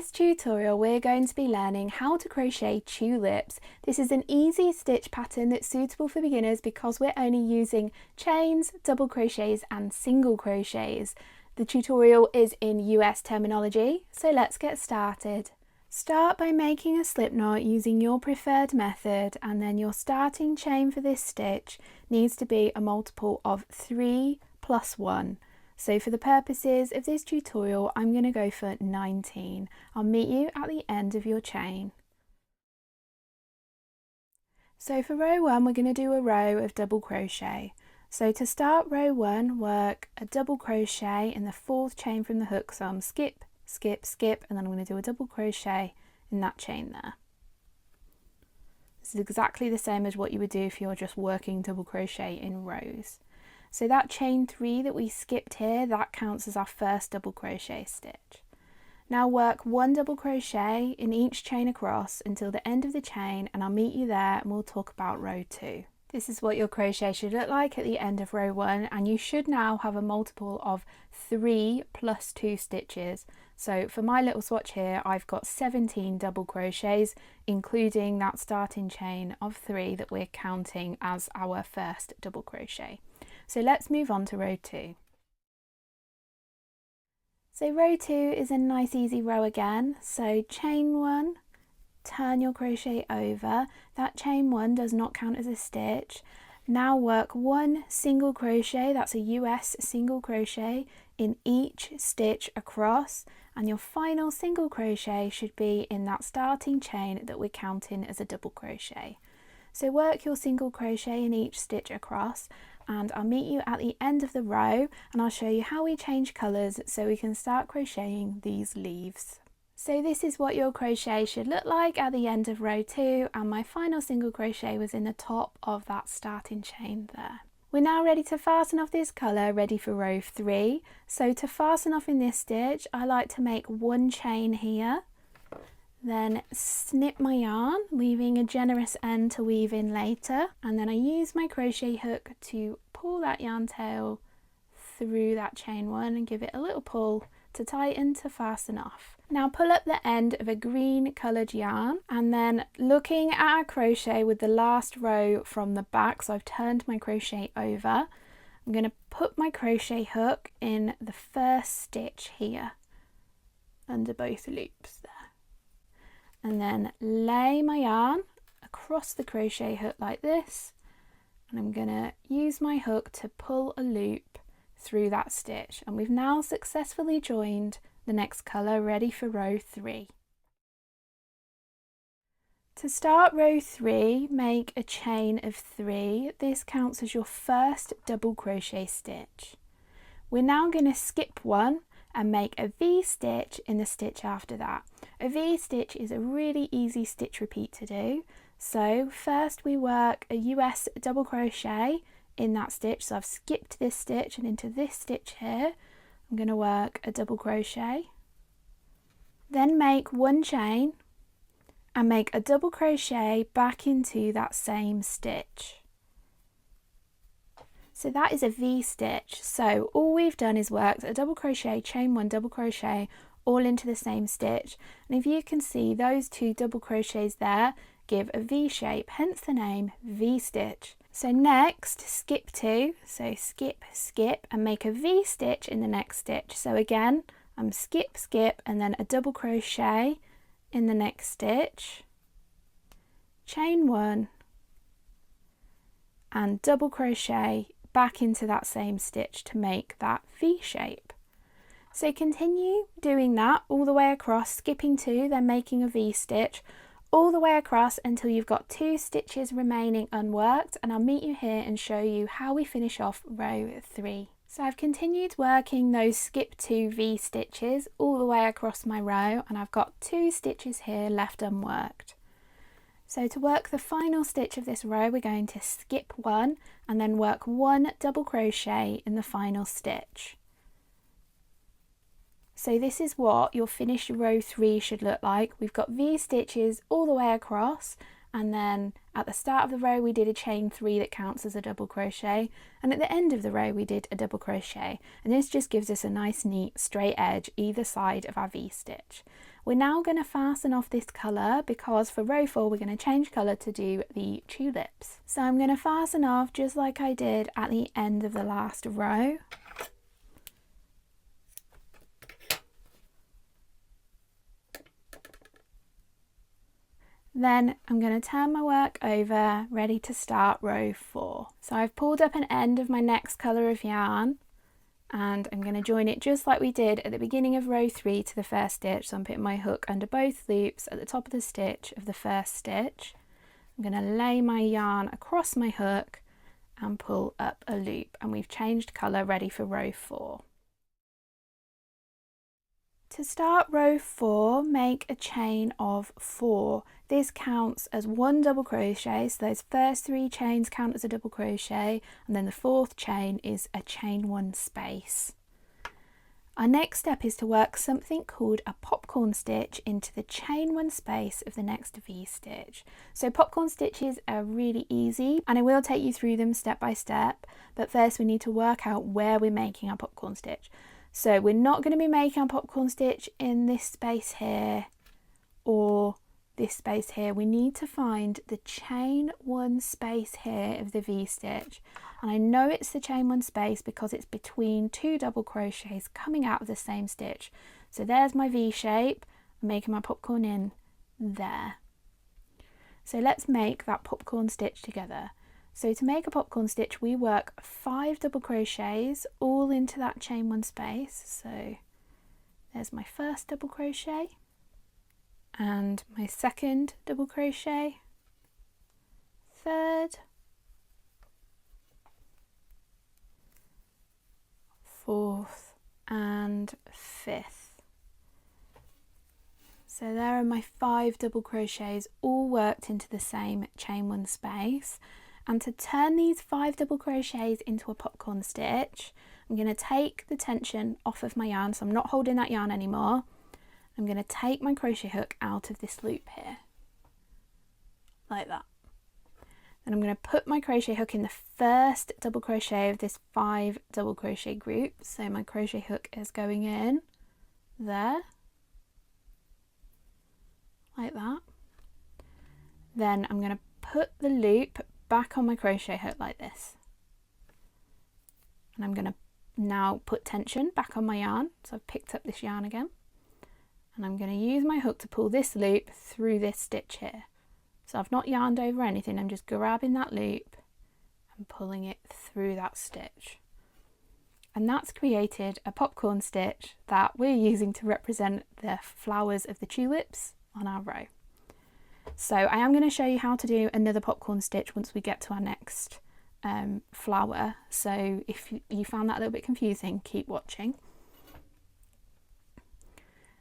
this tutorial we're going to be learning how to crochet tulips. This is an easy stitch pattern that's suitable for beginners because we're only using chains, double crochets and single crochets. The tutorial is in US terminology, so let's get started. Start by making a slip knot using your preferred method, and then your starting chain for this stitch needs to be a multiple of 3 plus 1. So for the purposes of this tutorial, I'm going to go for 19. I'll meet you at the end of your chain. So for row 1, we're going to do a row of double crochet. So to start row 1, work a double crochet in the 4th chain from the hook. So I'm skip, skip, skip, and then I'm going to do a double crochet in that chain there. This is exactly the same as what you would do if you're just working double crochet in rows. So that chain 3 that we skipped here, that counts as our first double crochet stitch. Now work 1 double crochet in each chain across until the end of the chain, and I'll meet you there and we'll talk about row 2. This is what your crochet should look like at the end of row 1, and you should now have a multiple of 3 plus 2 stitches. So for my little swatch here, I've got 17 double crochets, including that starting chain of 3 that we're counting as our first double crochet. So let's move on to row 2. So row 2 is a nice easy row again. So chain 1, turn your crochet over. That chain 1 does not count as a stitch. Now work 1 single crochet, that's a US single crochet, in each stitch across, and your final single crochet should be in that starting chain that we're counting as a double crochet. So work your single crochet in each stitch across, and I'll meet you at the end of the row and I'll show you how we change colours so we can start crocheting these leaves. So this is what your crochet should look like at the end of row 2, and my final single crochet was in the top of that starting chain there. We're now ready to fasten off this colour, ready for row 3. So to fasten off in this stitch, I like to make 1 chain here, then snip my yarn, leaving a generous end to weave in later, and then I use my crochet hook to pull that yarn tail through that chain 1 and give it a little pull to tighten to fasten off. Now pull up the end of a green coloured yarn, and then looking at our crochet with the last row from the back, so I've turned my crochet over, I'm going to put my crochet hook in the first stitch here under both loops there, and then lay my yarn across the crochet hook like this, and I'm going to use my hook to pull a loop through that stitch, and we've now successfully joined the next colour, ready for row 3. To start row 3, make a chain of 3. This counts as your first double crochet stitch. We're now going to skip 1 and make a V stitch in the stitch after that. A V stitch is a really easy stitch repeat to do. So first we work a US double crochet in that stitch. So I've skipped this stitch, and into this stitch here I'm going to work a double crochet, then make 1 chain and make a double crochet back into that same stitch. So that is a V stitch. So all we've done is worked a double crochet, chain 1, double crochet, all into the same stitch. And if you can see, those 2 double crochets there give a V shape, hence the name V stitch. So next, skip 2, so skip, skip, and make a V stitch in the next stitch. So again, I'm skip, skip, and then a double crochet in the next stitch, chain 1, and double crochet back into that same stitch to make that V shape. So continue doing that all the way across, skipping 2, then making a V stitch, all the way across until you've got 2 stitches remaining unworked, and I'll meet you here and show you how we finish off row 3. So I've continued working those skip 2 V stitches all the way across my row, and I've got 2 stitches here left unworked. So to work the final stitch of this row, we're going to skip 1 and then work 1 double crochet in the final stitch. So this is what your finished row 3 should look like. We've got V stitches all the way across, and then at the start of the row we did a chain 3 that counts as a double crochet, and at the end of the row we did a double crochet, and this just gives us a nice neat straight edge either side of our V stitch. We're now going to fasten off this colour because for row 4 we're going to change colour to do the tulips. So I'm going to fasten off just like I did at the end of the last row. Then I'm going to turn my work over, ready to start row 4. So I've pulled up an end of my next colour of yarn and I'm going to join it just like we did at the beginning of row 3 to the first stitch. So I'm putting my hook under both loops at the top of the stitch of the first stitch. I'm going to lay my yarn across my hook and pull up a loop, and we've changed colour, ready for row 4. To start row 4, make a chain of 4. This counts as 1 double crochet, so those first 3 chains count as a double crochet, and then the 4th chain is a chain 1 space. Our next step is to work something called a popcorn stitch into the chain 1 space of the next V-stitch. So popcorn stitches are really easy, and I will take you through them step by step, but first we need to work out where we're making our popcorn stitch. So we're not going to be making our popcorn stitch in this space here or this space here. We need to find the chain 1 space here of the V-stitch, and I know it's the chain 1 space because it's between 2 double crochets coming out of the same stitch. So there's my V shape. I'm making my popcorn in there. So let's make that popcorn stitch together. So to make a popcorn stitch, we work 5 double crochets all into that chain 1 space. So there's my first double crochet and my second double crochet, third, fourth and fifth. So there are my 5 double crochets all worked into the same chain 1 space. And to turn these 5 double crochets into a popcorn stitch, I'm going to take the tension off of my yarn, so I'm not holding that yarn anymore. I'm going to take my crochet hook out of this loop here, like that. Then I'm going to put my crochet hook in the first double crochet of this 5 double crochet group. So my crochet hook is going in there, like that. Then I'm going to put the loop back on my crochet hook like this, and I'm going to now put tension back on my yarn. So I've picked up this yarn again, and I'm going to use my hook to pull this loop through this stitch here. So I've not yarned over anything, I'm just grabbing that loop and pulling it through that stitch, and that's created a popcorn stitch that we're using to represent the flowers of the tulips on our row. So I am going to show you how to do another popcorn stitch once we get to our next flower. So if you found that a little bit confusing, keep watching.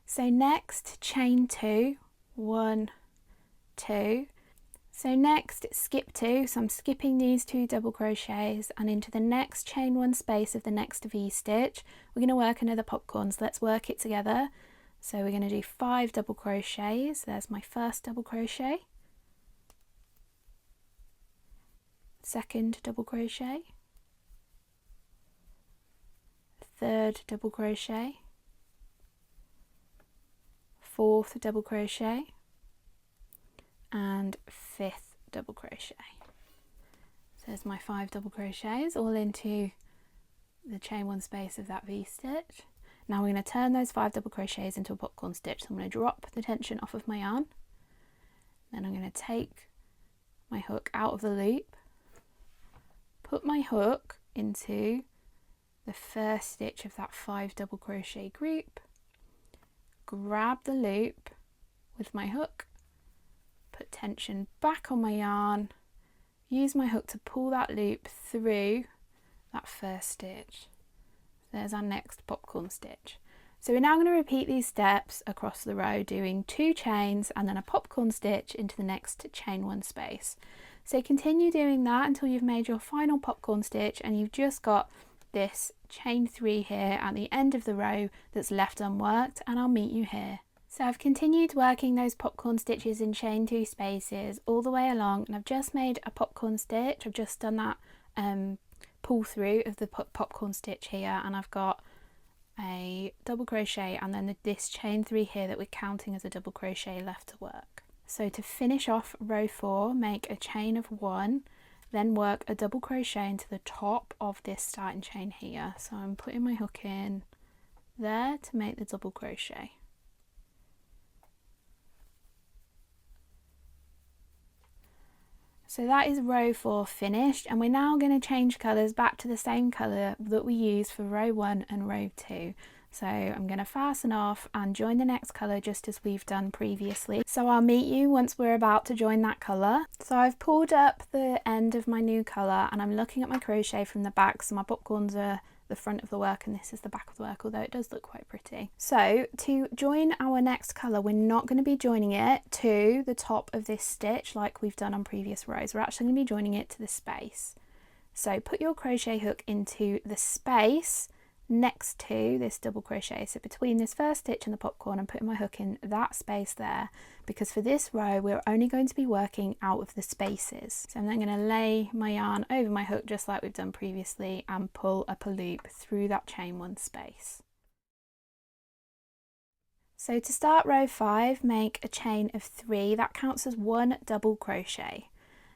So next, chain 2, 1, 2. So next, skip 2. So I'm skipping these 2 double crochets and into the next chain 1 space of the next V stitch. We're going to work another popcorn, so let's work it together. So we're going to do 5 double crochets. There's my first double crochet, second double crochet, third double crochet, fourth double crochet and fifth double crochet. So there's my 5 double crochets all into the chain 1 space of that V stitch. Now we're going to turn those 5 double crochets into a popcorn stitch. So I'm going to drop the tension off of my yarn. Then I'm going to take my hook out of the loop, put my hook into the first stitch of that 5 double crochet group, grab the loop with my hook, put tension back on my yarn, use my hook to pull that loop through that first stitch. There's our next popcorn stitch. So we're now going to repeat these steps across the row, doing 2 chains and then a popcorn stitch into the next chain 1 space. So continue doing that until you've made your final popcorn stitch and you've just got this chain 3 here at the end of the row that's left unworked, and I'll meet you here. So I've continued working those popcorn stitches in chain 2 spaces all the way along, and I've just made a popcorn stitch. I've just done that pull through of the popcorn stitch here, and I've got a double crochet and then this chain 3 here that we're counting as a double crochet left to work. So to finish off row 4, make a chain of 1, then work a double crochet into the top of this starting chain here. So I'm putting my hook in there to make the double crochet. So that is row 4 finished, and we're now going to change colours back to the same colour that we used for row 1 and row 2. So I'm going to fasten off and join the next colour just as we've done previously. So I'll meet you once we're about to join that colour. So I've pulled up the end of my new colour and I'm looking at my crochet from the back, so my popcorns are the front of the work and this is the back of the work, although it does look quite pretty. So to join our next colour, we're not going to be joining it to the top of this stitch like we've done on previous rows. We're actually going to be joining it to the space. So put your crochet hook into the space next to this double crochet, so between this first stitch and the popcorn, I'm putting my hook in that space there, because for this row we're only going to be working out of the spaces. So I'm then going to lay my yarn over my hook just like we've done previously and pull up a loop through that chain 1 space. So to start row 5, make a chain of 3, that counts as 1 double crochet.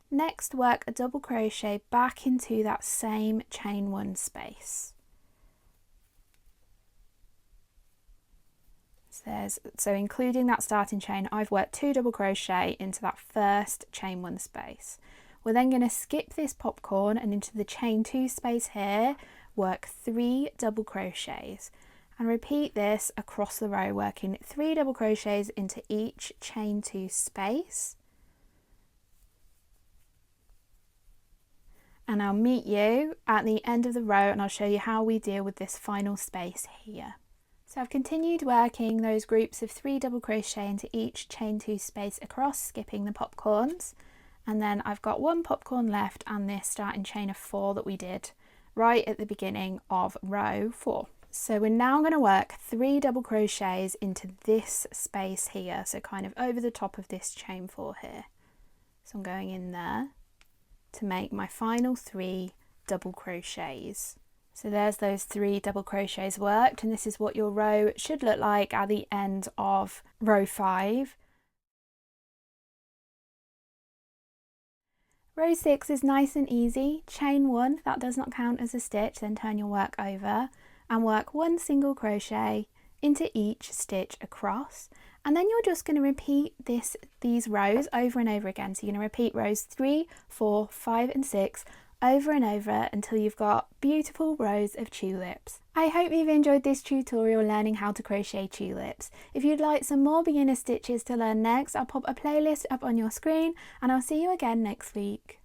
Next, work a double crochet back into that same chain 1 space. So including that starting chain, I've worked 2 double crochet into that first chain 1 space. We're then going to skip this popcorn and into the chain 2 space here, work 3 double crochets and repeat this across the row, working 3 double crochets into each chain 2 space. And I'll meet you at the end of the row and I'll show you how we deal with this final space here. So I've continued working those groups of 3 double crochet into each chain 2 space across, skipping the popcorns, and then I've got 1 popcorn left and this starting chain of 4 that we did right at the beginning of row 4. So we're now going to work 3 double crochets into this space here, so kind of over the top of this chain 4 here. So I'm going in there to make my final 3 double crochets. So there's those 3 double crochets worked, and this is what your row should look like at the end of row 5. Row 6 is nice and easy. Chain 1, that does not count as a stitch, then turn your work over and work 1 single crochet into each stitch across, and then you're just going to repeat these rows over and over again. So you're going to repeat rows 3, 4, 5 and 6 over and over until you've got beautiful rows of tulips. I hope you've enjoyed this tutorial learning how to crochet tulips. If you'd like some more beginner stitches to learn next, I'll pop a playlist up on your screen and I'll see you again next week.